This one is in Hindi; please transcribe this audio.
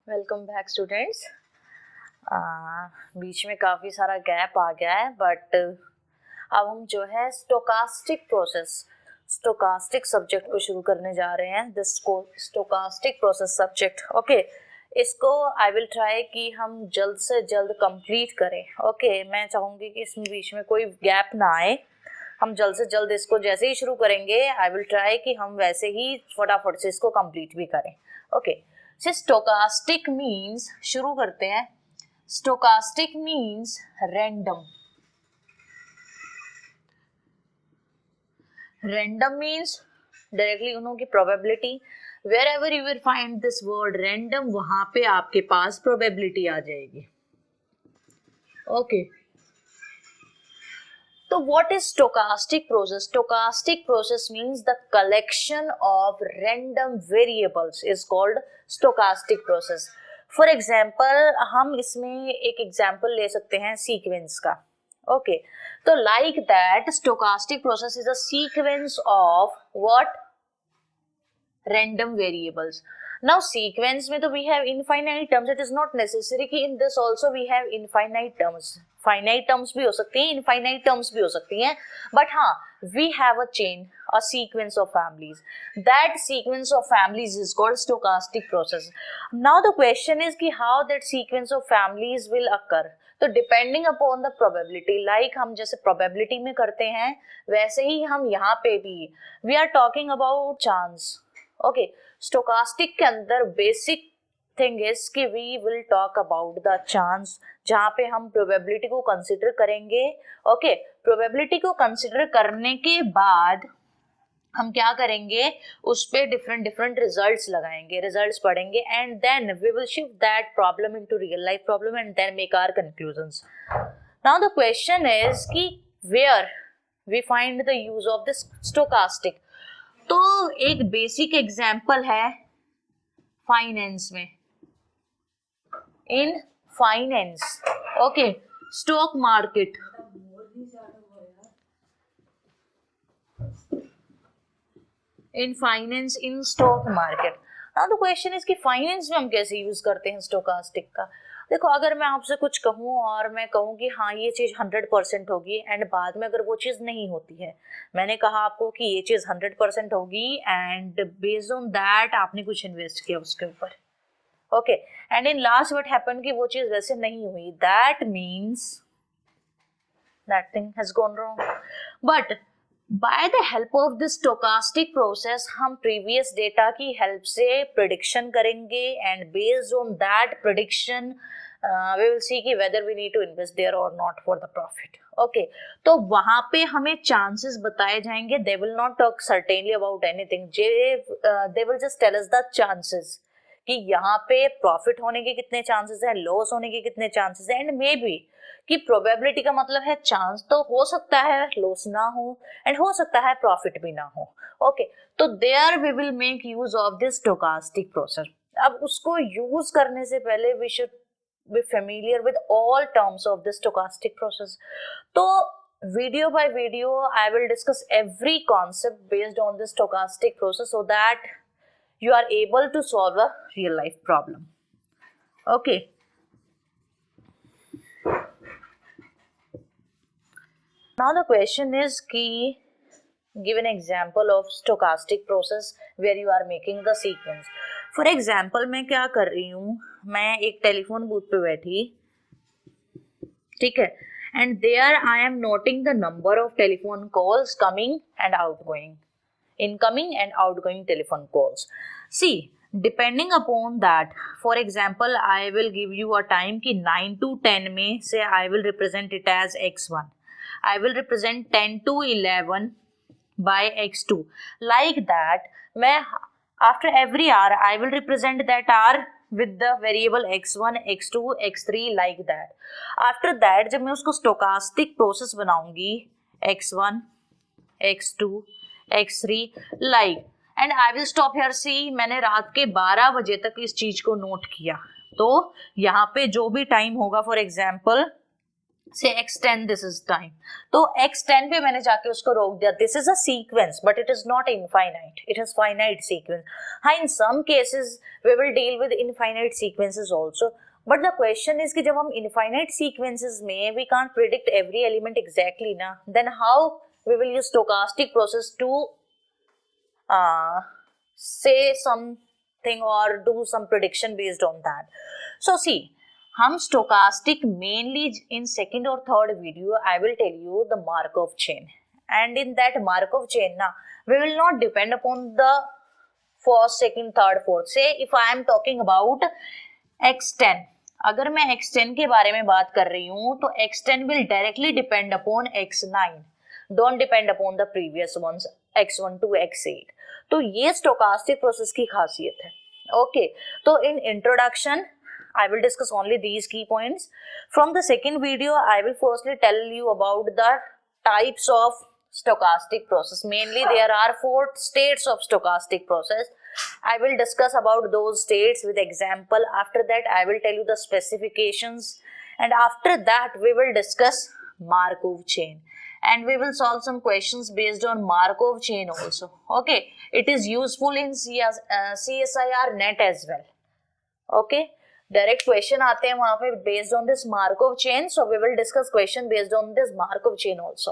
Welcome back students. बीच में काफ़ी सारा गैप आ गया है बट अब हम जो है स्टोकास्टिक सब्जेक्ट को शुरू करने जा रहे हैं। This stochastic process subject okay, इसको आई विल ट्राई कि हम जल्द से जल्द कंप्लीट करें। ओके मैं चाहूँगी कि इसमें बीच में कोई गैप ना आए, हम जल्द से जल्द इसको जैसे ही शुरू करेंगे आई विल ट्राई कि हम वैसे ही फटाफट से इसको कंप्लीट भी करें। ओके स्टोकास्टिक मीन्स, शुरू करते हैं। Stochastic means random. Random means directly उन्हों की probability. Wherever you will find this word random, वहां पे आपके पास प्रोबेबिलिटी आ जाएगी। ओके तो what is stochastic process? Stochastic process means the collection of random variables is called stochastic process. For example, हम इसमें एक एग्जाम्पल ले सकते हैं सीक्वेंस का। ओके तो like that stochastic process is a sequence of what? Random variables. Now sequence में तो we have infinite terms. It is not necessary कि in this also we have infinite terms. Finite terms भी हो सकती हैं, infinite terms भी हो सकती हैं, but हाँ we have a chain, a sequence of families. That sequence of families is called stochastic process. Now the question is कि how that sequence of families will occur. तो depending upon the probability, like हम जैसे प्रोबेबिलिटी में करते हैं वैसे ही हम यहाँ पे भी we are talking about chance. Okay stochastic के अंदर बेसिक थिंग इज कि we will talk about the chance, जहाँ पे हम प्रोबेबिलिटी को कंसिडर करेंगे। ओके प्रोबेबिलिटी को कंसिडर करने के बाद हम क्या करेंगे, उस पे डिफरेंट डिफरेंट रिजल्ट्स लगाएंगे, रिजल्ट्स पढ़ेंगे and then we will shift that problem into real life problem and then make our conclusions. Now the question is कि where we find the use of this stochastic. तो एक बेसिक एग्जांपल है फाइनेंस में, in finance okay stock market. In finance in stock market. Now the question is कि फाइनेंस में हम कैसे यूज करते हैं स्टोकास्टिक का। देखो अगर मैं आपसे कुछ कहूँ और मैं कहूँ कि हाँ ये चीज 100% होगी एंड बाद में अगर वो चीज नहीं होती है, मैंने कहा आपको कि ये चीज 100% होगी एंड बेस्ड ऑन दैट आपने कुछ इन्वेस्ट किया उसके ऊपर। Okay and in last what happened कि वो चीज वैसे नहीं हुई, that means that thing has gone wrong. But by the help of this stochastic process हम प्रीवियस डेटा की हेल्प से प्रिडिक्शन करेंगे and based on that prediction we will see कि whether we need to invest there or not for the profit. Okay तो वहां पे हमें चांसेस बताए जाएंगे। They will not talk certainly about anything, they will just tell us the chances कि यहाँ पे प्रॉफिट होने के कितने चांसेस है, लॉस होने के कितने चांसेस है एंड मे बी कि प्रोबेबिलिटी का मतलब है चांस, तो हो सकता है लॉस ना हो एंड हो सकता है प्रॉफिट भी ना हो। ओके तो there we will make use of this stochastic process. अब उसको यूज करने से पहले we should be familiar with all terms of this stochastic process. तो video by video I will discuss every concept based on this stochastic process so that you are able to solve a real life problem. Okay. Now the question is कि give an example of stochastic process where you are making the sequence. For example मैं क्या कर रही हूँ, मैं एक टेलीफोन बूथ पे बैठी, ठीक है, and there I am noting the number of telephone calls coming and outgoing, incoming and outgoing telephone calls. See depending upon that, for example I will give you a time कि 9 to 10 में से I will represent it as x1, I will represent 10 to 11 by x2, like that मैं after every hour I will represent that hour with the variable x1 x2 x3 like that. After that जब मैं उसको stochastic process बनाऊंगी x1 x2 x3 like and I will stop here. See मैंने रात के 12 बजे तक इस चीज को नोट किया, तो यहाँ पे जो भी टाइम होगा फॉर एग्जाम्पल से x10 दिस इज टाइम, तो x10 पे मैंने जाके उसको रोक दिया. This is a sequence but it is not infinite, it is finite sequence. हाँ, in some cases we will deal with infinite sequences also, but the question is कि जब हम इनफाइनाइट सीक्वेंसेस में we can't predict every element exactly ना, then how we will use stochastic process to say something or do some prediction based on that. So see, हम stochastic mainly in second or third video I will tell you the Markov chain, and in that Markov chain na we will not depend upon the first, second, third, fourth. Say if I am talking about x10, अगर मैं x10 के बारे में बात कर रही हूँ तो x10 will directly depend upon x9, don't depend upon the previous ones x1 to x8. तो ये स्टोकास्टिक प्रोसेस की खासियत है. ओके, तो in introduction I will discuss only these key points. From the second video, I will firstly tell you about the types of stochastic process. Mainly, there are 4 states of stochastic process. I will discuss about those states with example. After that, I will tell you the specifications, and after that, we will discuss Markov chain, and we will solve some questions based on Markov chain also. Okay, it is useful in CSIR net as well. Okay, direct question आते हैं वहां पे based on this Markov chain, so we will discuss question based on this Markov chain also.